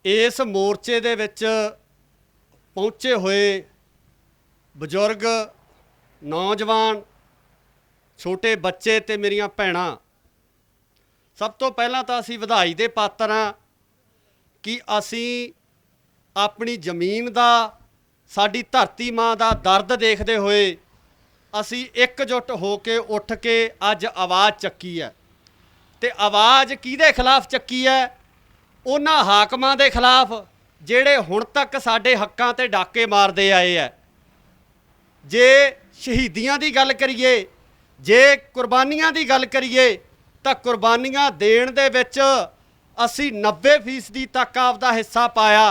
इस मोर्चे दे विच पहुँचे हुए बजुर्ग नौजवान छोटे बच्चे ते मेरियां भैणां, सब तो पहला तो असी वधाई दे पात्र हाँ कि असी अपनी जमीन दा, साडी धरती माँ दा दर्द देखते हुए असी एकजुट हो के उठ के अज आवाज़ चक्की है। ते आवाज़ किहदे खिलाफ चक्की है? उन्हां हाकमां दे खिलाफ जिहड़े हुण तक साडे हक्कां ते डाके मारदे आए है। जे शहीदियां दी गल करिए, जे कुर्बानियां दी गल करिए तां कुर्बानियां देण दे विच असी 90% तक आपदा हिस्सा पाया,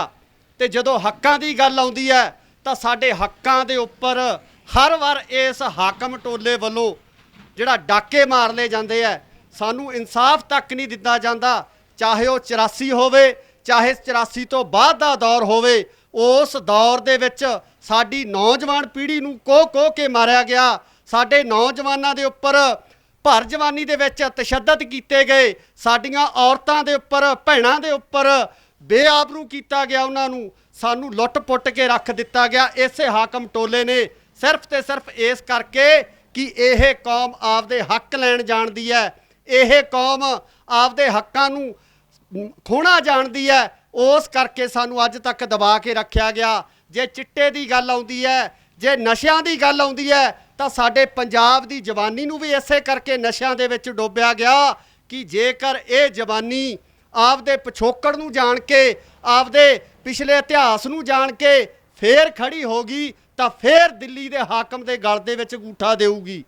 ते जदों हक्कां दी गल आउंदी है तां साडे हक्कां दे उप्पर हर वार इस हाकम टोले वल्लों जिहड़ा डाके मार लए जांदे है, सानू इंसाफ तक नहीं दिता जाता। चाहे वो 84 होवे, चाहे 84 तो बाद दा दौर होवे, उस दौर दे विच साडी नौजवान पीढ़ी नूं कोह के मारिया गया। साडे नौजवानां दे उप्पर भर जवानी दे विच तशद्दद कीते गए, साडियां औरतां दे उप्पर, भैणां दे उप्पर बेआबरू कीता गया, उन्हां नूं सानू लुੱਟ पुੱਟ के रख दिता गया। इसे हाकम टोले ने सिर्फ ते सिर्फ इस करके कि यह कौम आपदे हक लैण जाणदी है, यह कौम आपदे हक्कां नूं खोना जाणदी है, उस करके सानू अज तक दबा के रखा गया। जे चिट्टे की गल आउंदी है, जे नशियां की गल आउंदी है तो साडे पंजाब की जवानी नूं भी इसे करके नशियां दे विच डोबिया गया कि जेकर ये जवानी आपदे पिछोकड़ नूं जाण के, आपदे पिछले इतिहास नूं जाण के फिर खड़ी होगी तो फिर दिल्ली दे हाकम दे गल दे विच अंगूठा देऊगी।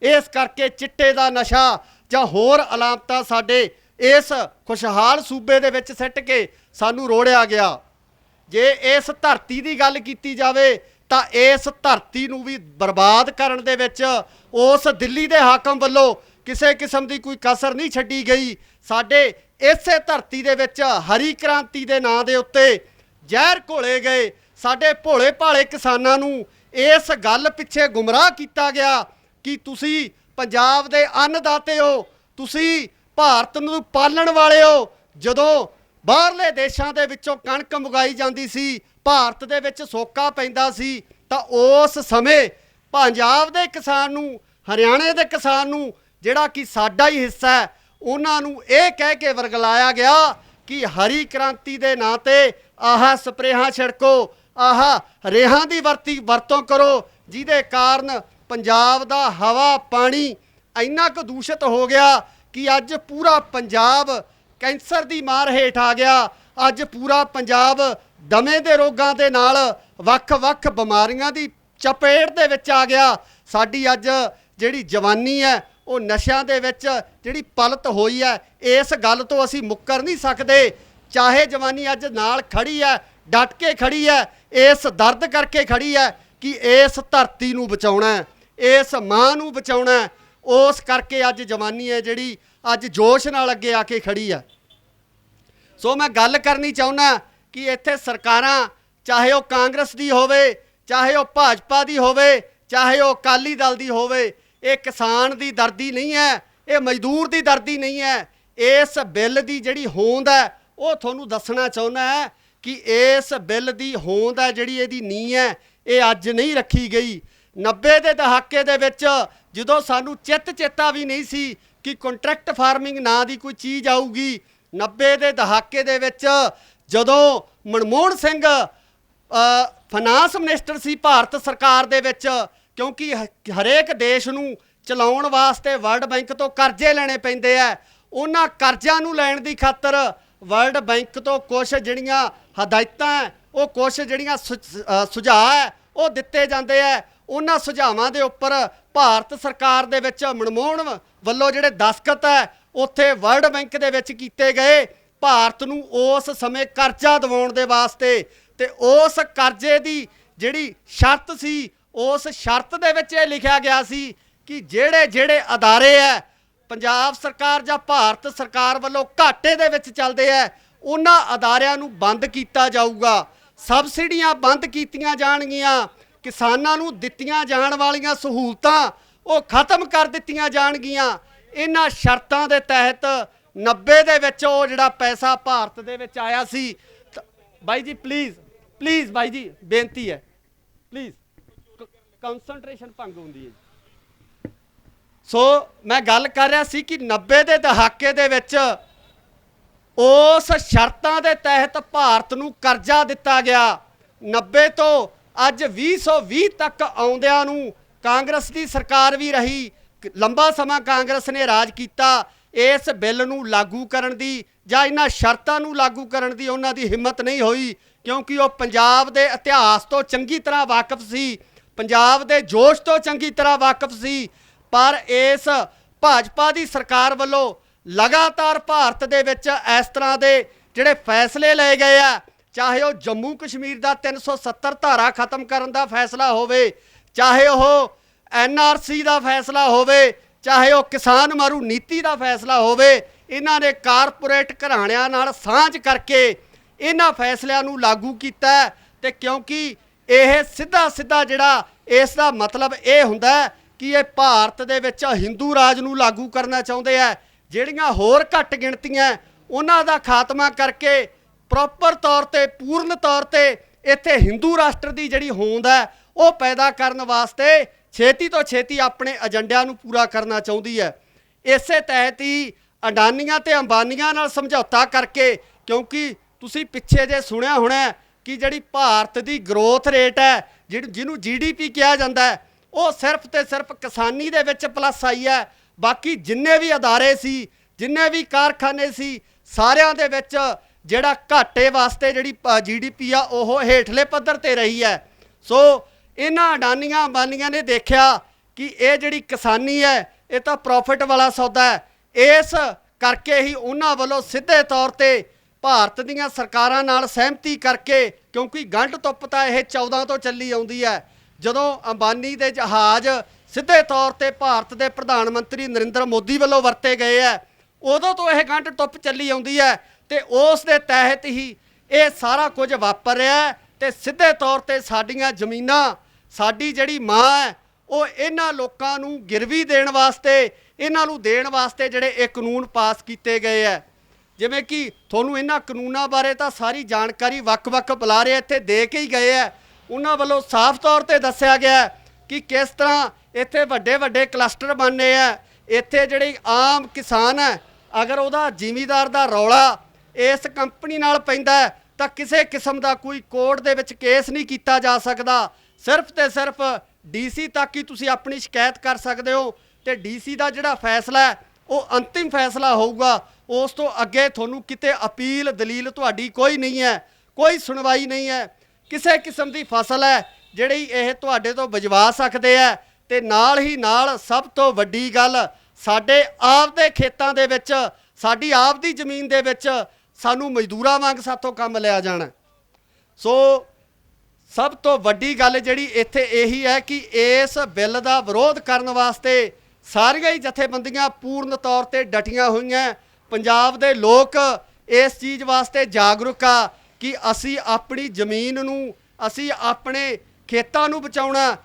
इस करके चिट्टे दा नशा जां होर अलामतां साडे इस खुशहाल सूबे दे विच सिੱਟ के सानू रोड़िया गया। जे इस धरती की गल की जाए तो इस धरती नूं भी बर्बाद करन दे विच उस दिल्ली दे हाकम वल्लों किसी किस्म की कोई कसर नहीं छड्डी गई। साडे इसे धरती दे विच हरी क्रांति दे नां दे उत्ते जहर घोले गए। साडे भोले भाले किसानां नूं इस गल पिछे गुमराह किया गया कि तुसी पंजाब दे अन्नदाते हो, तुसी भारत नूं पालण वाले हो। जदों बाहरले देशां दे विचों कणक मंगाई जांदी सी, भारत दे विच सोका पैंदा सी, तां उस समय पंजाब दे किसान नूं, हरियाणे दे किसान नूं जिहड़ा कि साडा ही हिस्सा है, उन्हां नूं इह कह के वरगलाया गया कि हरी क्रांति दे नां ते आह स्प्रेहां छिड़को, आह रेहां दी वरतों करो, जिहदे कारण पंजाब दा हवा पानी इन्ना क दूषित हो गया कि अज पूरा पंजाब कैंसर की मार हेठ आ गया। अज पूरा पंजाब दमे दे रोगां दे नाल वख-वख बीमारियां की चपेट दे विच आ गया। साडी अज जिहड़ी जवानी है वो नशियां दे विच जिहड़ी पलत होई है, इस गल तो असी मुक्कर नहीं सकते। चाहे जवानी अज नाल खड़ी है, डट के खड़ी है, इस दर्द करके खड़ी है कि इस धरती नूं बचाउणा है, इस मां नूं बचाउणा है। उस करके अज जवानी है जिहड़ी अज जोश नाल अगे आके खड़ी है। सो मैं गल करनी चाहुंदा कि इत्थे सरकारां चाहे वो कांग्रेस दी होवे, चाहे वो भाजपा दी होवे, चाहे वो अकाली दल दी होवे, ये किसान दी दर्दी नहीं है, ये मजदूर दी दर्दी नहीं है। इस बिल दी जिहड़ी होंद है वो तुहानूं दसना चाहुंदा है कि इस बिल दी होंद है जिहड़ी इहदी नींह है, ये अज नहीं रखी गई। 90 दे दहाके दे विच जदों सानूं चेता भी नहीं सी कि कॉन्ट्रैक्ट फार्मिंग नां दी कोई चीज़ आऊगी। 90 दे दहाके दे विच जदों मनमोहन सिंह फाइनांस मिनिस्टर सी भारत सरकार दे विच, क्योंकि हरेक देश नूं चलाउण वास्ते वर्ल्ड बैंक तो करजे लैणे पैंदे है, उन्हां करज़िਆਂ नूं लैण दी खातर वर्ल्ड बैंक तो कुछ जिहड़ियां हदायतां है, वो कुछ जिहड़ियां सुझाव है वो दिते जांदे है। उन्हां सुझावां दे उप्पर भारत सरकार दे विच मनमोहन वल्लों जिहड़े दस्तखत है उत्थे वर्ल्ड बैंक दे विच कीते गए भारत नूं उस समय करजा दिवाउण दे वास्ते। ते उस करजे दी जिहड़ी शर्त सी, उस शर्त दे विच इह लिखिया गया सी कि जिहड़े जिहड़े अदारे है पंजाब सरकार जां भारत सरकार वल्लों घाटे दे विच चलदे है, उन्हां अदारिਆਂ नूं बंद कीता जाऊगा, सबसिडियां बंद कीतियां जाणगीਆਂ, किसानां नूं दित्तियां जाण वालीआं सहूलतां वो खत्म कर दित्तियां जाणगीਆਂ। इन्हां शर्तां दे तहत 90 ਦੇ ਵਿੱਚ ਉਹ ਜਿਹੜਾ ਪੈਸਾ ਭਾਰਤ ਦੇ ਵਿੱਚ ਆਇਆ ਸੀ। ਬਾਈ ਜੀ ਪਲੀਜ਼ ਬਾਈ ਜੀ ਬੇਨਤੀ ਹੈ, ਪਲੀਜ਼ ਕਨਸੈਂਟਰੇਸ਼ਨ ਭੰਗ ਹੁੰਦੀ ਹੈ ਜੀ। ਸੋ ਮੈਂ ਗੱਲ ਕਰ ਰਿਹਾ ਸੀ ਕਿ 90 ਦੇ ਦਹਾਕੇ ਦੇ ਵਿੱਚ ਉਸ ਸ਼ਰਤਾਂ ਦੇ ਤਹਿਤ ਭਾਰਤ ਨੂੰ ਕਰਜ਼ਾ ਦਿੱਤਾ ਗਿਆ। 90 ਤੋਂ ਅੱਜ 2020 ਤੱਕ ਆਉਂਦਿਆਂ ਨੂੰ ਕਾਂਗਰਸ ਦੀ ਸਰਕਾਰ ਵੀ ਰਹੀ, ਲੰਬਾ ਸਮਾਂ ਕਾਂਗਰਸ ਨੇ ਰਾਜ ਕੀਤਾ। ਇਸ ਬਿੱਲ ਨੂੰ ਲਾਗੂ ਕਰਨ ਦੀ ਜਾਂ ਇਹਨਾਂ ਸ਼ਰਤਾਂ ਨੂੰ ਲਾਗੂ ਕਰਨ ਦੀ ਉਹਨਾਂ ਦੀ ਹਿੰਮਤ ਨਹੀਂ ਹੋਈ, ਕਿਉਂਕਿ ਉਹ ਪੰਜਾਬ ਦੇ ਇਤਿਹਾਸ ਤੋਂ ਚੰਗੀ ਤਰ੍ਹਾਂ ਵਾਕਿਫ ਸੀ, ਪੰਜਾਬ ਦੇ ਜੋਸ਼ ਤੋਂ ਚੰਗੀ ਤਰ੍ਹਾਂ ਵਾਕਿਫ ਸੀ। ਪਰ ਇਸ ਭਾਜਪਾ ਦੀ ਸਰਕਾਰ ਵੱਲੋਂ ਲਗਾਤਾਰ ਭਾਰਤ ਦੇ ਵਿੱਚ ਇਸ ਤਰ੍ਹਾਂ ਦੇ ਜਿਹੜੇ ਫੈਸਲੇ ਲਏ ਗਏ ਆ, ਚਾਹੇ ਉਹ ਜੰਮੂ ਕਸ਼ਮੀਰ ਦਾ 370 ਧਾਰਾ ਖਤਮ ਕਰਨ ਦਾ ਫੈਸਲਾ ਹੋਵੇ, ਚਾਹੇ ਉਹ NRC ਦਾ ਫੈਸਲਾ ਹੋਵੇ, ਚਾਹੇ ਉਹ ਕਿਸਾਨ ਮਾਰੂ ਨੀਤੀ ਦਾ ਫੈਸਲਾ ਹੋਵੇ, ਇਹਨਾਂ ਨੇ ਕਾਰਪੋਰੇਟ ਘਰਾਣਿਆਂ ਨਾਲ ਸਾਂਝ ਕਰਕੇ ਇਹਨਾਂ ਫੈਸਲਿਆਂ ਨੂੰ ਲਾਗੂ ਕੀਤਾ। ਤੇ ਕਿਉਂਕਿ ਇਹ ਸਿੱਧਾ ਜਿਹੜਾ ਇਸ ਦਾ ਮਤਲਬ ਇਹ ਹੁੰਦਾ ਕਿ ਇਹ ਭਾਰਤ ਦੇ ਵਿੱਚ ਹਿੰਦੂ ਰਾਜ ਨੂੰ ਲਾਗੂ ਕਰਨਾ ਚਾਹੁੰਦੇ ਆ। ਜਿਹੜੀਆਂ ਹੋਰ ਘੱਟ ਗਿਣਤੀਆਂ ਉਹਨਾਂ ਦਾ ਖਾਤਮਾ ਕਰਕੇ ਪ੍ਰੋਪਰ ਤੌਰ ਤੇ ਪੂਰਨ ਤੌਰ ਤੇ ਇੱਥੇ ਹਿੰਦੂ ਰਾਸ਼ਟਰ ਦੀ ਜਿਹੜੀ ਹੋਂਦ ਹੈ ਉਹ ਪੈਦਾ ਕਰਨ ਵਾਸਤੇ ਛੇਤੀ ਤੋਂ ਛੇਤੀ ਆਪਣੇ ਏਜੰਡਿਆਂ ਨੂੰ ਪੂਰਾ ਕਰਨਾ ਚਾਹੁੰਦੀ ਹੈ। ਇਸੇ ਤਹਿਤ ਹੀ ਅਡਾਨੀਆਂ ਤੇ ਅੰਬਾਨੀਆਂ ਨਾਲ ਸਮਝੌਤਾ ਕਰਕੇ, ਕਿਉਂਕਿ ਤੁਸੀਂ ਪਿੱਛੇ ਜੇ ਸੁਣਿਆ ਹੋਣਾ ਕਿ ਜਿਹੜੀ ਭਾਰਤ ਦੀ ਗਰੋਥ ਰੇਟ ਹੈ, ਜਿਹਨੂੰ GDP ਕਿਹਾ ਜਾਂਦਾ ਹੈ, ਉਹ ਸਿਰਫ ਤੇ ਸਿਰਫ ਕਿਸਾਨੀ ਦੇ ਵਿੱਚ ਪਲੱਸ ਆਈ ਹੈ। ਬਾਕੀ ਜਿੰਨੇ ਵੀ ਅਦਾਰੇ ਸੀ, ਜਿੰਨੇ ਵੀ ਕਾਰਖਾਨੇ ਸੀ, ਸਾਰਿਆਂ ਦੇ ਵਿੱਚ ਜਿਹੜਾ ਘਾਟੇ ਵਾਸਤੇ ਜਿਹੜੀ GDP ਆ ਉਹ ਹੇਠਲੇ ਪੱਧਰ ਤੇ ਰਹੀ ਹੈ। ਸੋ ਇਹਨਾਂ ਅਡਾਨੀਆਂ ਅੰਬਾਨੀਆਂ ਨੇ ਦੇਖਿਆ ਕਿ ਇਹ ਜਿਹੜੀ ਕਿਸਾਨੀ ਹੈ ਇਹ ਤਾਂ ਪ੍ਰੋਫਿਟ ਵਾਲਾ ਸੌਦਾ ਹੈ, ਇਸ ਕਰਕੇ ਹੀ ਉਹਨਾਂ ਵੱਲੋਂ ਸਿੱਧੇ ਤੌਰ ਤੇ ਭਾਰਤ ਦੀਆਂ ਸਰਕਾਰਾਂ ਨਾਲ ਸਹਿਮਤੀ ਕਰਕੇ, ਕਿਉਂਕਿ ਗੰਢ ਧੁੱਪ ਤਾਂ ਇਹ 14 ਤੋਂ ਚੱਲੀ ਆਉਂਦੀ ਹੈ, ਜਦੋਂ ਅੰਬਾਨੀ ਦੇ ਜਹਾਜ਼ ਸਿੱਧੇ ਤੌਰ ਤੇ ਭਾਰਤ ਦੇ ਪ੍ਰਧਾਨ ਮੰਤਰੀ ਨਰਿੰਦਰ ਮੋਦੀ ਵੱਲੋਂ ਵਰਤੇ ਗਏ ਹੈ, ਉਦੋਂ ਤੋਂ ਇਹ ਗੰਢ ਧੁੱਪ ਚੱਲੀ ਆਉਂਦੀ ਹੈ। ਤੇ ਉਸ ਦੇ ਤਹਿਤ ਹੀ ਇਹ ਸਾਰਾ ਕੁਝ ਵਾਪਰ ਰਿਹਾ ਤੇ ਸਿੱਧੇ ਤੌਰ ਤੇ ਸਾਡੀਆਂ ਜ਼ਮੀਨਾਂ, ਸਾਡੀ ਜਿਹੜੀ ਮਾਂ ਹੈ, ਉਹ ਇਹਨਾਂ ਲੋਕਾਂ ਨੂੰ ਗਿਰਵੀ ਦੇਣ ਵਾਸਤੇ, ਇਹਨਾਂ ਨੂੰ ਦੇਣ ਵਾਸਤੇ ਜਿਹੜੇ ਇਹ ਕਾਨੂੰਨ ਪਾਸ ਕੀਤੇ ਗਏ ਹੈ। ਜਿਵੇਂ ਕਿ ਤੁਹਾਨੂੰ ਇਹਨਾਂ ਕਾਨੂੰਨਾਂ ਬਾਰੇ ਤਾਂ ਸਾਰੀ ਜਾਣਕਾਰੀ ਵੱਖ-ਵੱਖ ਬੁਲਾਰੇ ਇੱਥੇ ਦੇ ਕੇ ਹੀ ਗਏ ਹੈ। ਉਹਨਾਂ ਵੱਲੋਂ ਸਾਫ਼ ਤੌਰ ਤੇ ਦੱਸਿਆ ਗਿਆ ਕਿ ਕਿਸ ਤਰ੍ਹਾਂ ਇੱਥੇ ਵੱਡੇ ਕਲਸਟਰ ਬਣਨੇ ਆ। ਇੱਥੇ ਜਿਹੜੀ ਆਮ ਕਿਸਾਨ ਹੈ, ਅਗਰ ਉਹਦਾ ਜ਼ਿਮੀਂਦਾਰ ਦਾ ਰੌਲਾ ਇਸ ਕੰਪਨੀ ਨਾਲ ਪੈਂਦਾ ਤਾਂ ਕਿਸੇ ਕਿਸਮ ਦਾ ਕੋਈ ਕੋਰਟ ਦੇ ਵਿੱਚ ਕੇਸ ਨਹੀਂ ਕੀਤਾ ਜਾ ਸਕਦਾ। ਸਿਰਫ ਤੇ ਸਿਰਫ DC ਤੱਕ ਹੀ ਤੁਸੀਂ ਆਪਣੀ ਸ਼ਿਕਾਇਤ ਕਰ ਸਕਦੇ ਹੋ ਤੇ DC ਦਾ ਜਿਹੜਾ ਫੈਸਲਾ ਹੈ ਉਹ ਅੰਤਿਮ ਫੈਸਲਾ ਹੋਊਗਾ। ਉਸ ਤੋਂ ਅੱਗੇ ਤੁਹਾਨੂੰ ਕਿਤੇ ਅਪੀਲ ਦਲੀਲ ਤੁਹਾਡੀ ਕੋਈ ਨਹੀਂ ਹੈ, ਕੋਈ ਸੁਣਵਾਈ ਨਹੀਂ ਹੈ। ਕਿਸੇ ਕਿਸਮ ਦੀ ਫਸਲ ਹੈ ਜਿਹੜੀ ਇਹ ਤੁਹਾਡੇ ਤੋਂ ਭਜਵਾ ਸਕਦੇ ਆ। ਤੇ ਨਾਲ ਹੀ ਨਾਲ ਸਭ ਤੋਂ ਵੱਡੀ ਗੱਲ, ਸਾਡੇ ਆਪ ਦੇ ਖੇਤਾਂ ਦੇ ਵਿੱਚ, ਸਾਡੀ ਆਪ ਦੀ ਜ਼ਮੀਨ ਦੇ ਵਿੱਚ ਸਾਨੂੰ ਮਜ਼ਦੂਰਾਂ ਵਾਂਗ ਸਾਥੋਂ ਕੰਮ ਲਿਆ ਜਾਣਾ। ਸੋ ਸਭ ਤੋਂ ਵੱਡੀ ਗੱਲ ਜਿਹੜੀ ਇੱਥੇ ਇਹੀ ਹੈ ਕਿ ਇਸ ਬਿੱਲ ਦਾ ਵਿਰੋਧ ਕਰਨ ਵਾਸਤੇ ਸਾਰੀਆਂ ਹੀ ਜਥੇਬੰਦੀਆਂ ਪੂਰਨ ਤੌਰ ਤੇ ਡਟੀਆਂ ਹੋਈਆਂ। ਪੰਜਾਬ ਦੇ ਲੋਕ ਇਸ ਚੀਜ਼ ਵਾਸਤੇ ਜਾਗਰੂਕ ਆ ਕਿ ਅਸੀਂ ਆਪਣੀ ਜ਼ਮੀਨ ਨੂੰ, ਅਸੀਂ ਆਪਣੇ ਖੇਤਾਂ ਨੂੰ ਬਚਾਉਣਾ,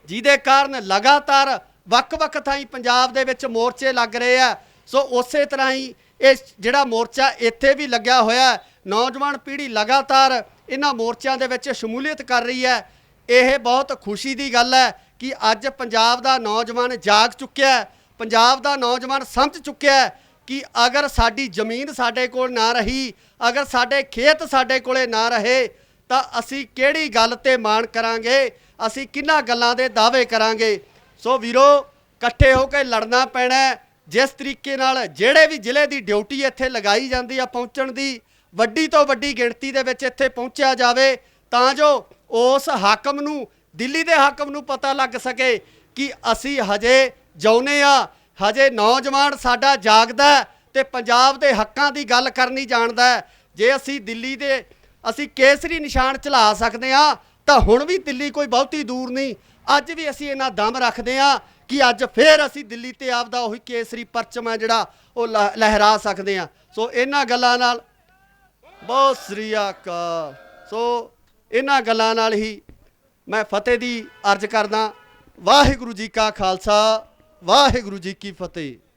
ਜਿਹਦੇ ਕਾਰਨ ਲਗਾਤਾਰ ਵੱਖ-ਵੱਖ ਥਾਈਂ ਪੰਜਾਬ ਦੇ ਵਿੱਚ ਮੋਰਚੇ ਲੱਗ ਰਹੇ ਆ। ਸੋ ਉਸੇ ਤਰ੍ਹਾਂ ਹੀ ਇਹ ਜਿਹੜਾ ਮੋਰਚਾ ਇੱਥੇ ਵੀ ਲੱਗਿਆ ਹੋਇਆ, ਨੌਜਵਾਨ ਪੀੜ੍ਹੀ ਲਗਾਤਾਰ ਇਹਨਾਂ ਮੋਰਚਿਆਂ ਦੇ ਵਿੱਚ ਸ਼ਮੂਲੀਅਤ ਕਰ ਰਹੀ ਹੈ। ਇਹ ਬਹੁਤ ਖੁਸ਼ੀ ਦੀ ਗੱਲ ਹੈ ਕਿ ਅੱਜ ਪੰਜਾਬ ਦਾ ਨੌਜਵਾਨ ਜਾਗ ਚੁੱਕਿਆ, ਪੰਜਾਬ ਦਾ ਨੌਜਵਾਨ ਸਮਝ ਚੁੱਕਿਆ ਕਿ ਅਗਰ ਸਾਡੀ ਜ਼ਮੀਨ ਸਾਡੇ ਕੋਲ ਨਾ ਰਹੀ, ਅਗਰ ਸਾਡੇ ਖੇਤ ਸਾਡੇ ਕੋਲੇ ਨਾ ਰਹੇ ਤਾਂ ਅਸੀਂ ਕਿਹੜੀ ਗੱਲ ਤੇ ਮਾਣ ਕਰਾਂਗੇ, ਅਸੀਂ ਕਿੰਨਾ ਗੱਲਾਂ ਦੇ ਦਾਅਵੇ ਕਰਾਂਗੇ। ਸੋ ਵੀਰੋ, ਇਕੱਠੇ ਹੋ ਕੇ ਲੜਨਾ ਪੈਣਾ। ਜਿਸ ਤਰੀਕੇ ਨਾਲ ਜਿਹੜੇ ਵੀ ਜ਼ਿਲ੍ਹੇ ਦੀ ਡਿਊਟੀ ਇੱਥੇ ਲਗਾਈ ਜਾਂਦੀ ਆ ਪਹੁੰਚਣ ਦੀ, ਵੱਡੀ ਤੋਂ ਵੱਡੀ ਗਿਣਤੀ ਦੇ ਵਿੱਚ ਇੱਥੇ ਪਹੁੰਚਿਆ ਜਾਵੇ ਤਾਂ ਜੋ ਉਸ ਹਾਕਮ ਨੂੰ, ਦਿੱਲੀ ਦੇ ਹਾਕਮ ਨੂੰ ਪਤਾ ਲੱਗ ਸਕੇ ਕਿ ਅਸੀਂ ਹਜੇ ਜਿਉਂਦੇ ਆ, ਹਜੇ ਨੌਜਵਾਨ ਸਾਡਾ ਜਾਗਦਾ ਤੇ ਪੰਜਾਬ ਦੇ ਹੱਕਾਂ ਦੀ ਗੱਲ ਕਰਨੀ ਜਾਣਦਾ। ਜੇ ਅਸੀਂ ਦਿੱਲੀ ਦੇ ਅਸੀਂ ਕੇਸਰੀ ਨਿਸ਼ਾਨ ਝਲਾ ਸਕਦੇ ਹਾਂ ਤਾਂ ਹੁਣ ਵੀ ਦਿੱਲੀ ਕੋਈ ਬਹੁਤੀ ਦੂਰ ਨਹੀਂ। ਅੱਜ ਵੀ ਅਸੀਂ ਇਹਨਾਂ ਦਮ ਰੱਖਦੇ ਹਾਂ ਕਿ ਅੱਜ ਫਿਰ ਅਸੀਂ ਦਿੱਲੀ ਤੇ ਆਪਦਾ ਉਹੀ ਕੇਸਰੀ ਪਰਚਮ ਹੈ ਜਿਹੜਾ ਉਹ ਲਹਿਰਾ ਸਕਦੇ ਹਾਂ। ਸੋ ਇਹਨਾਂ ਗੱਲਾਂ ਨਾਲ ਬਹੁਤ ਸ੍ਰੀ ਅਕਾਲ। ਸੋ ਇਹਨਾਂ ਗੱਲਾਂ ਨਾਲ ਹੀ ਮੈਂ ਫਤਿਹ ਦੀ ਅਰਜ਼ ਕਰਦਾ। ਵਾਹਿਗੁਰੂ ਜੀ ਕਾ ਖਾਲਸਾ, ਵਾਹਿਗੁਰੂ ਜੀ ਕੀ ਫਤਿਹ।